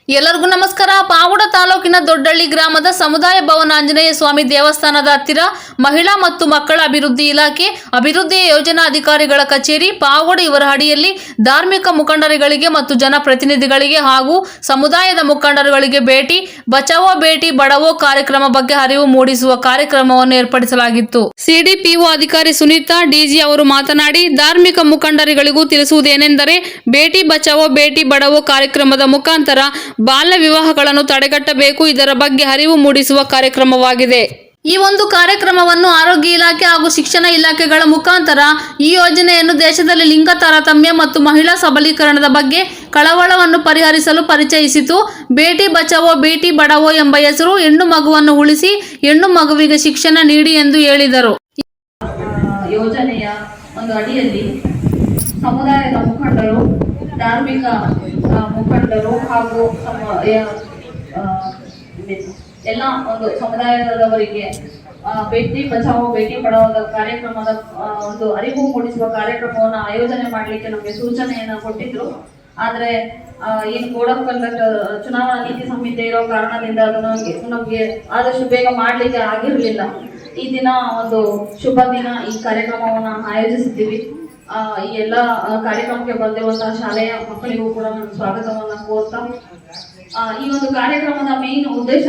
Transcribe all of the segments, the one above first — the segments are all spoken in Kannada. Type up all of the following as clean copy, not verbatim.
ಎಲ್ಲರಿಗೂ ನಮಸ್ಕಾರ. ಪಾವಗಡ ತಾಲೂಕಿನ ದೊಡ್ಡಳ್ಳಿ ಗ್ರಾಮದ ಸಮುದಾಯ ಭವನ ಆಂಜನೇಯ ಸ್ವಾಮಿ ದೇವಸ್ಥಾನದ ಹತ್ತಿರ ಮಹಿಳಾ ಮತ್ತು ಮಕ್ಕಳ ಅಭಿವೃದ್ಧಿ ಇಲಾಖೆ ಅಭಿವೃದ್ಧಿ ಯೋಜನಾ ಅಧಿಕಾರಿಗಳ ಕಚೇರಿ ಪಾವಗಡ ಇವರ ಅಡಿಯಲ್ಲಿ ಧಾರ್ಮಿಕ ಮುಖಂಡರುಗಳಿಗೆ ಮತ್ತು ಜನಪ್ರತಿನಿಧಿಗಳಿಗೆ ಹಾಗೂ ಸಮುದಾಯದ ಮುಖಂಡರುಗಳಿಗೆ ಬೇಟಿ ಬಚಾವೋ ಬೇಟಿ ಬಡವೋ ಕಾರ್ಯಕ್ರಮ ಬಗ್ಗೆ ಅರಿವು ಮೂಡಿಸುವ ಕಾರ್ಯಕ್ರಮವನ್ನು ಏರ್ಪಡಿಸಲಾಗಿತ್ತು. ಸಿಡಿಪಿಒ ಅಧಿಕಾರಿ ಸುನೀತಾ ಡಿಜಿ ಅವರು ಮಾತನಾಡಿ, ಧಾರ್ಮಿಕ ಮುಖಂಡರುಗಳಿಗೂ ತಿಳಿಸುವುದೇನೆಂದರೆ ಬೇಟಿ ಬಚಾವೋ ಬೇಟಿ ಬಡವೋ ಕಾರ್ಯಕ್ರಮದ ಮುಖಾಂತರ ಬಾಲ್ಯ ವಿವಾಹಗಳನ್ನು ತಡೆಗಟ್ಟಬೇಕು. ಇದರ ಬಗ್ಗೆ ಅರಿವು ಮೂಡಿಸುವ ಕಾರ್ಯಕ್ರಮವಾಗಿದೆ. ಈ ಒಂದು ಕಾರ್ಯಕ್ರಮವನ್ನು ಆರೋಗ್ಯ ಇಲಾಖೆ ಹಾಗೂ ಶಿಕ್ಷಣ ಇಲಾಖೆಗಳ ಮುಖಾಂತರ ಈ ಯೋಜನೆಯನ್ನು ದೇಶದಲ್ಲಿ ಲಿಂಗ ತಾರತಮ್ಯ ಮತ್ತು ಮಹಿಳಾ ಸಬಲೀಕರಣದ ಬಗ್ಗೆ ಕಳವಳವನ್ನು ಪರಿಹರಿಸಲು ಪರಿಚಯಿಸಿತು. ಬೇಟಿ ಬಚಾವೋ ಬೇಟಿ ಬಡವೋ ಎಂಬ ಹೆಸರು ಹೆಣ್ಣು ಮಗುವನ್ನು ಉಳಿಸಿ ಹೆಣ್ಣು ಮಗುವಿಗೆ ಶಿಕ್ಷಣ ನೀಡಿ ಎಂದು ಹೇಳಿದರು. ಯೋಜನೆಯ ಒಂದು ಅಡಿಯಲ್ಲಿ ಸಮುದಾಯದ ಮುಖಂಡರು, ಧಾರ್ಮಿಕ ಮುಖಂಡರು ಹಾಗೂ ಎಲ್ಲ ಒಂದು ಸಮುದಾಯದವರಿಗೆ ಬೇಟಿ ಬಚಾವೋ ಬೇಟಿ ಬಚಾವೋ ಕಾರ್ಯಕ್ರಮದ ಒಂದು ಅರಿವು ಮೂಡಿಸುವ ಕಾರ್ಯಕ್ರಮವನ್ನು ಆಯೋಜನೆ ಮಾಡಲಿಕ್ಕೆ ನಮಗೆ ಸೂಚನೆಯನ್ನು ಕೊಟ್ಟಿದ್ರು. ಆದರೆ ಏನು ಕೋಡ್ ಆಫ್ ಕಂಡಕ್ಟ್ ಚುನಾವಣಾ ನೀತಿ ಸಂಹಿತೆ ಇರೋ ಕಾರಣದಿಂದ ಅದನ್ನು ನಮಗೆ ಆದಷ್ಟು ಬೇಗ ಮಾಡಲಿಕ್ಕೆ ಆಗಿರಲಿಲ್ಲ. ಈ ದಿನ ಒಂದು ಶುಭ ದಿನ, ಈ ಕಾರ್ಯಕ್ರಮವನ್ನು ಆಯೋಜಿಸಿದ್ದೀವಿ. ಈ ಎಲ್ಲ ಕಾರ್ಯಕ್ರಮಕ್ಕೆ ಬಂದಿರುವಂತಹ ಶಾಲೆಯ ಮಕ್ಕಳಿಗೂ ಕೂಡ ನಾನು ಸ್ವಾಗತವನ್ನ ಕೋರ್ತಾ, ಈ ಒಂದು ಕಾರ್ಯಕ್ರಮದ ಮೇನ್ ಉದ್ದೇಶ,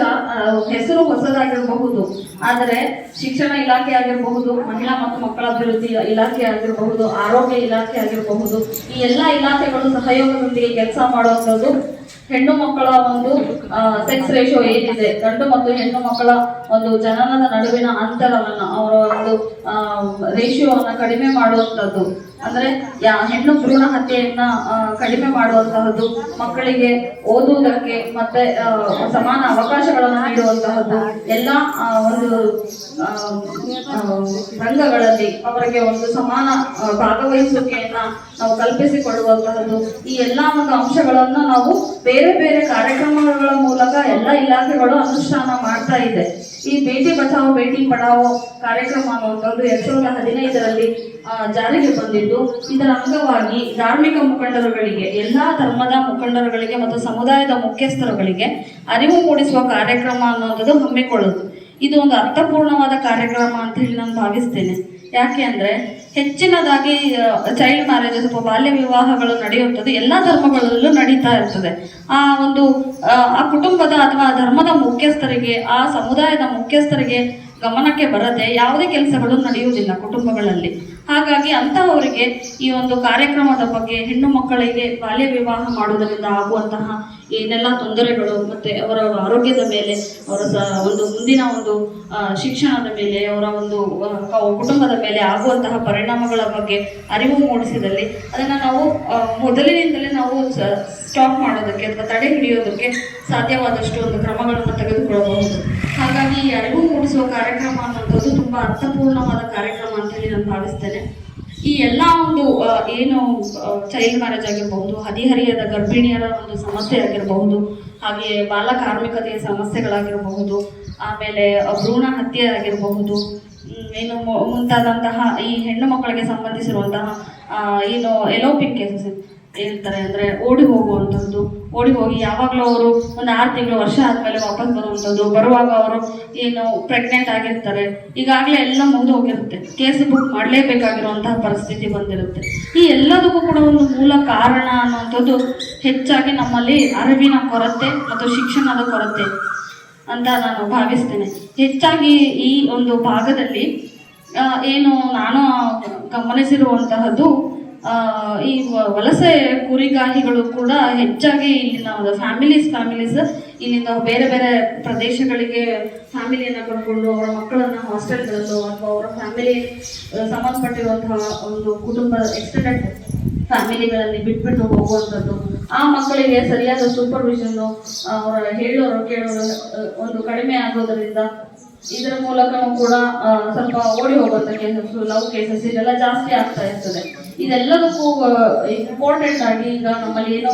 ಹೆಸರು ಹೊಸದಾಗಿರಬಹುದು, ಆದರೆ ಶಿಕ್ಷಣ ಇಲಾಖೆ ಆಗಿರಬಹುದು, ಮಹಿಳಾ ಮತ್ತು ಮಕ್ಕಳ ಅಭಿವೃದ್ಧಿ ಇಲಾಖೆ ಆಗಿರಬಹುದು, ಆರೋಗ್ಯ ಇಲಾಖೆ ಆಗಿರಬಹುದು, ಈ ಎಲ್ಲ ಇಲಾಖೆಗಳು ಸಹಯೋಗದೊಂದಿಗೆ ಕೆಲಸ ಮಾಡುವಂಥದ್ದು ಹೆಣ್ಣು ಮಕ್ಕಳ ಒಂದು ಸೆಕ್ಸ್ ರೇಷಿಯೋ ಏನಿದೆ, ಗಂಡು ಮತ್ತು ಹೆಣ್ಣು ಮಕ್ಕಳ ಒಂದು ಜನನದ ನಡುವಿನ ಅಂತರವನ್ನ, ಅವರ ಒಂದು ರೇಷಿಯೋವನ್ನ ಕಡಿಮೆ ಮಾಡುವಂಥದ್ದು, ಅಂದ್ರೆ ಹೆಣ್ಣು ಭ್ರೂಣ ಹತ್ಯೆಯನ್ನ ಕಡಿಮೆ ಮಾಡುವಂತಹದ್ದು, ಮಕ್ಕಳಿಗೆ ಓದುವುದಕ್ಕೆ ಮತ್ತೆ ಸಮಾನ ಅವಕಾಶಗಳನ್ನು ನೀಡುವಂತಹದ್ದು, ಎಲ್ಲ ಒಂದು ರಂಗಗಳಲ್ಲಿ ಅವರಿಗೆ ಒಂದು ಸಮಾನ ಭಾಗವಹಿಸುವಿಕೆಯನ್ನ ನಾವು ಕಲ್ಪಿಸಿಕೊಳ್ಳುವಂತಹದ್ದು, ಈ ಎಲ್ಲ ಒಂದು ಅಂಶಗಳನ್ನು ನಾವು ಬೇರೆ ಬೇರೆ ಕಾರ್ಯಕ್ರಮಗಳ ಮೂಲಕ ಎಲ್ಲ ಇಲಾಖೆಗಳು ಅನುಷ್ಠಾನ ಮಾಡ್ತಾ ಇದೆ. ಈ ಬೇಟಿ ಬಚಾವೋ ಬೇಟಿ ಪಢಾವೋ ಕಾರ್ಯಕ್ರಮ ಅನ್ನುವಂಥದ್ದು 2015ರಲ್ಲಿ ಜಾರಿಗೆ ಬಂದಿದ್ದು, ಇದರ ಅಂಗವಾಗಿ ಧಾರ್ಮಿಕ ಮುಖಂಡರುಗಳಿಗೆ, ಎಲ್ಲಾ ಧರ್ಮದ ಮುಖಂಡರುಗಳಿಗೆ ಮತ್ತು ಸಮುದಾಯದ ಮುಖ್ಯಸ್ಥರುಗಳಿಗೆ ಅರಿವು ಮೂಡಿಸುವ ಕಾರ್ಯಕ್ರಮ ಅನ್ನುವಂಥದ್ದು ಹಮ್ಮಿಕೊಳ್ಳುವುದು. ಇದು ಒಂದು ಅರ್ಥಪೂರ್ಣವಾದ ಕಾರ್ಯಕ್ರಮ ಅಂತ ಹೇಳಿ ನಾನು ಭಾವಿಸ್ತೇನೆ. ಯಾಕೆ ಅಂದ್ರೆ ಹೆಚ್ಚಿನದಾಗಿ ಚೈಲ್ಡ್ ಮ್ಯಾರೇಜಸ್ ಅಥವಾ ಬಾಲ್ಯ ವಿವಾಹಗಳು ನಡೆಯುವಂಥದ್ದು ಎಲ್ಲ ಧರ್ಮಗಳಲ್ಲೂ ನಡೀತಾ ಇರ್ತದೆ. ಆ ಕುಟುಂಬದ ಅಥವಾ ಧರ್ಮದ ಮುಖ್ಯಸ್ಥರಿಗೆ, ಆ ಸಮುದಾಯದ ಮುಖ್ಯಸ್ಥರಿಗೆ ಗಮನಕ್ಕೆ ಬರದೆ ಯಾವುದೇ ಕೆಲಸಗಳು ನಡೆಯುವುದಿಲ್ಲ ಕುಟುಂಬಗಳಲ್ಲಿ. ಹಾಗಾಗಿ ಅಂತಹವರಿಗೆ ಈ ಒಂದು ಕಾರ್ಯಕ್ರಮದ ಬಗ್ಗೆ, ಹೆಣ್ಣು ಮಕ್ಕಳಿಗೆ ಬಾಲ್ಯ ವಿವಾಹ ಮಾಡುವುದರಿಂದ ಆಗುವಂತಹ ಏನೆಲ್ಲ ತೊಂದರೆಗಳು, ಮತ್ತೆ ಅವರ ಆರೋಗ್ಯದ ಮೇಲೆ, ಅವರ ಒಂದು ಮುಂದಿನ ಒಂದು ಶಿಕ್ಷಣದ ಮೇಲೆ, ಅವರ ಒಂದು ಕುಟುಂಬದ ಮೇಲೆ ಆಗುವಂತಹ ಪರಿಣಾಮಗಳ ಬಗ್ಗೆ ಅರಿವು ಮೂಡಿಸಿದಲ್ಲಿ ಅದನ್ನು ನಾವು ಮೊದಲಿನಿಂದಲೇ ನಾವು ಸ್ಟಾಪ್ ಮಾಡೋದಕ್ಕೆ ಅಥವಾ ತಡೆ ಹಿಡಿಯೋದಕ್ಕೆ ಸಾಧ್ಯವಾದಷ್ಟು ಒಂದು ಕ್ರಮಗಳನ್ನು ತೆಗೆದುಕೊಳ್ಳಬಹುದು. ಹಾಗಾಗಿ ಈ ಅರಿವು ಮೂಡಿಸುವ ಕಾರ್ಯಕ್ರಮ ಅನ್ನೋದು ತುಂಬಾ ಅರ್ಥಪೂರ್ಣವಾದ ಕಾರ್ಯಕ್ರಮ ಅಂತ ಹೇಳಿ ನಾನು ಭಾವಿಸ್ತೇನೆ. ಈ ಎಲ್ಲ ಒಂದು ಏನು ಚೈಲ್ಡ್ ಮ್ಯಾರೇಜ್ ಆಗಿರಬಹುದು, ಹದಿಹರಿಯದ ಗರ್ಭಿಣಿಯರ ಒಂದು ಸಮಸ್ಯೆ ಆಗಿರಬಹುದು, ಹಾಗೆ ಬಾಲ ಕಾರ್ಮಿಕತೆಯ ಸಮಸ್ಯೆಗಳಾಗಿರಬಹುದು, ಆಮೇಲೆ ಭ್ರೂಣ ಹತ್ಯೆ ಆಗಿರಬಹುದು, ಏನು ಮುಂತಾದಂತಹ ಈ ಹೆಣ್ಣು ಮಕ್ಕಳಿಗೆ ಸಂಬಂಧಿಸಿರುವಂತಹ ಏನು ಎಲೋಪಿಂಗ್ ಕೇಸಸ್ ಹೇಳ್ತಾರೆ, ಅಂದರೆ ಓಡಿ ಹೋಗುವಂಥದ್ದು, ಓಡಿ ಹೋಗಿ ಯಾವಾಗಲೂ ಅವರು ಒಂದು 6 ತಿಂಗಳು ವರ್ಷ ಆದಮೇಲೆ ವಾಪಸ್ ಬರುವಂಥದ್ದು, ಬರುವಾಗ ಅವರು ಏನು ಪ್ರೆಗ್ನೆಂಟ್ ಆಗಿರ್ತಾರೆ, ಈಗಾಗಲೇ ಎಲ್ಲ ಮುಗಿದು ಹೋಗಿರುತ್ತೆ, ಕೇಸ್ ಬುಕ್ ಮಾಡಲೇಬೇಕಾಗಿರುವಂತಹ ಪರಿಸ್ಥಿತಿ ಬಂದಿರುತ್ತೆ. ಈ ಎಲ್ಲದಕ್ಕೂ ಕೂಡ ಒಂದು ಮೂಲ ಕಾರಣ ಅನ್ನುವಂಥದ್ದು ಹೆಚ್ಚಾಗಿ ನಮ್ಮಲ್ಲಿ ಅರಿವಿನ ಕೊರತೆ ಮತ್ತು ಶಿಕ್ಷಣದ ಕೊರತೆ ಅಂತ ನಾನು ಭಾವಿಸ್ತೇನೆ. ಹೆಚ್ಚಾಗಿ ಈ ಒಂದು ಭಾಗದಲ್ಲಿ ಏನು ನಾನು ಗಮನಿಸಿರುವಂತಹದ್ದು, ಈ ವಲಸೆ ಕುರಿಗಾಹಿಗಳು ಕೂಡ ಹೆಚ್ಚಾಗಿ ಇಲ್ಲಿನ ಫ್ಯಾಮಿಲೀಸ್ ಇಲ್ಲಿಂದ ಬೇರೆ ಬೇರೆ ಪ್ರದೇಶಗಳಿಗೆ ಫ್ಯಾಮಿಲಿಯನ್ನು ಕರ್ಕೊಂಡು ಅವರ ಮಕ್ಕಳನ್ನು ಹಾಸ್ಟೆಲ್ಗಳಲ್ಲೋ ಅಥವಾ ಅವರ ಫ್ಯಾಮಿಲಿ ಸಂಬಂಧಪಟ್ಟಿರುವಂತಹ ಒಂದು ಕುಟುಂಬದ ಎಕ್ಸ್ಟೆಂಡೆಡ್ ಫ್ಯಾಮಿಲಿಗಳಲ್ಲಿ ಬಿಟ್ಬಿಟ್ಟು ಹೋಗುವಂಥದ್ದು, ಆ ಮಕ್ಕಳಿಗೆ ಸರಿಯಾದ ಸೂಪರ್ವಿಷನ್ನು ಅವರ ಹೇಳೋರು ಕೇಳೋರು ಒಂದು ಕಡಿಮೆ ಆಗೋದರಿಂದ ಇದರ ಮೂಲಕನೂ ಕೂಡ ಸ್ವಲ್ಪ ಓಡಿ ಹೋಗುವಂಥ ಕೇಸಸ್, ಲವ್ ಕೇಸಸ್ ಇದೆಲ್ಲ ಜಾಸ್ತಿ ಆಗ್ತಾ ಇರ್ತದೆ. ಇದೆಲ್ಲದಕ್ಕೂ ಇಂಪಾರ್ಟೆಂಟ್ ಆಗಿ ಈಗ ನಮ್ಮಲ್ಲಿ ಏನೋ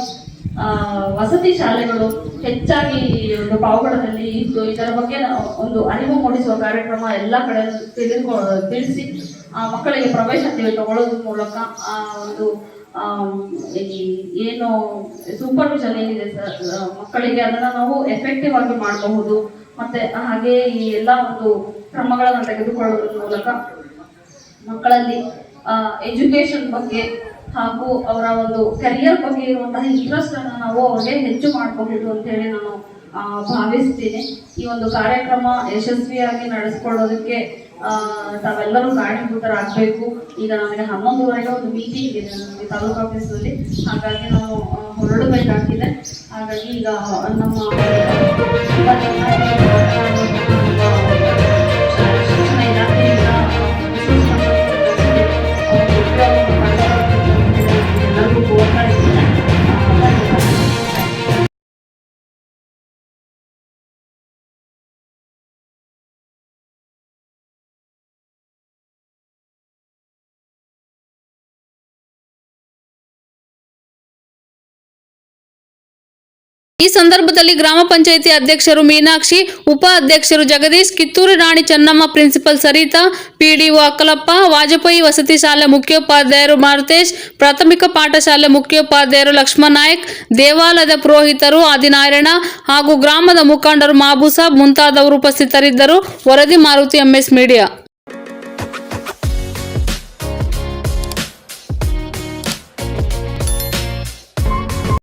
ವಸತಿ ಶಾಲೆಗಳು ಹೆಚ್ಚಾಗಿ ಒಂದು ಪಾವಗಡದಲ್ಲಿ ಇದ್ದು ಇದರ ಬಗ್ಗೆ ಒಂದು ಅರಿವು ಮೂಡಿಸುವ ಕಾರ್ಯಕ್ರಮ ಎಲ್ಲ ಕಡೆ ತಿಳಿಸಿ ಮಕ್ಕಳಿಗೆ ಪ್ರವೇಶಾತಿ ತಗೊಳ್ಳೋದ್ರ ಮೂಲಕ ಒಂದು ಏನು ಸೂಪರ್ವಿಷನ್ ಏನಿದೆ ಸರ್ ಮಕ್ಕಳಿಗೆ ಅದನ್ನ ನಾವು ಎಫೆಕ್ಟಿವ್ ಆಗಿ ಮಾಡಬಹುದು. ಮತ್ತೆ ಹಾಗೆ ಈ ಎಲ್ಲ ಒಂದು ಕ್ರಮಗಳನ್ನು ತೆಗೆದುಕೊಳ್ಳುವುದರ ಮೂಲಕ ಮಕ್ಕಳಲ್ಲಿ ಎಜುಕೇಶನ್ ಬಗ್ಗೆ ಹಾಗೂ ಅವರ ಒಂದು ಕರಿಯರ್ ಬಗ್ಗೆ ಇರುವಂತಹ ಇಂಟ್ರೆಸ್ಟ್ ಅನ್ನು ನಾವು ಅವ್ರಿಗೆ ಹೆಚ್ಚು ಮಾಡಬಹುದು ಅಂತ ಹೇಳಿ ನಾನು ಭಾವಿಸ್ತೀನಿ. ಈ ಒಂದು ಕಾರ್ಯಕ್ರಮ ಯಶಸ್ವಿಯಾಗಿ ನಡೆಸ್ಕೊಳ್ಳೋದಕ್ಕೆ ತಾವೆಲ್ಲರೂ ಕಾರಣೀಭೂತರಾಗಬೇಕು. ಈಗ ನನಗೆ 11:30 ಒಂದು ಮೀಟಿಂಗ್ ಇದೆ ನನಗೆ ತಾಲೂಕು ಆಫೀಸಲ್ಲಿ, ಹಾಗಾಗಿ ನಾನು ಹೊರಡಬೇಕಾಗಿದೆ. ಹಾಗಾಗಿ ಈಗ ನಮ್ಮ ಶಿಕ್ಷಣ ಇಲಾಖೆಯಿಂದ ಎಲ್ಲರಿಗೂ ಕೋರ್ತಾ ಇದ್ದೇನೆ. ಈ ಸಂದರ್ಭದಲ್ಲಿ ಗ್ರಾಮ ಪಂಚಾಯಿತಿ ಅಧ್ಯಕ್ಷರು ಮೀನಾಕ್ಷಿ, ಉಪ ಅಧ್ಯಕ್ಷರು ಜಗದೀಶ್, ಕಿತ್ತೂರು ರಾಣಿ ಚೆನ್ನಮ್ಮ, ಪ್ರಿನ್ಸಿಪಲ್ ಸರಿತಾ, ಪಿಡಿಒ ಅಕ್ಕಲಪ್ಪ, ವಾಜಪೇಯಿ ವಸತಿ ಶಾಲೆ ಮುಖ್ಯೋಪಾಧ್ಯಾಯರು ಮಾರುತೇಶ್, ಪ್ರಾಥಮಿಕ ಪಾಠಶಾಲೆ ಮುಖ್ಯೋಪಾಧ್ಯಾಯರು ಲಕ್ಷ್ಮಣ ನಾಯಕ್, ದೇವಾಲಯದ ಪುರೋಹಿತರು ಆದಿನಾರಾಯಣ ಹಾಗೂ ಗ್ರಾಮದ ಮುಖಂಡರು ಮಾಬೂಸಾಬ್ ಮುಂತಾದವರು ಉಪಸ್ಥಿತರಿದ್ದರು. ವರದಿ ಮಾರುತಿ MS ಮೀಡಿಯಾ.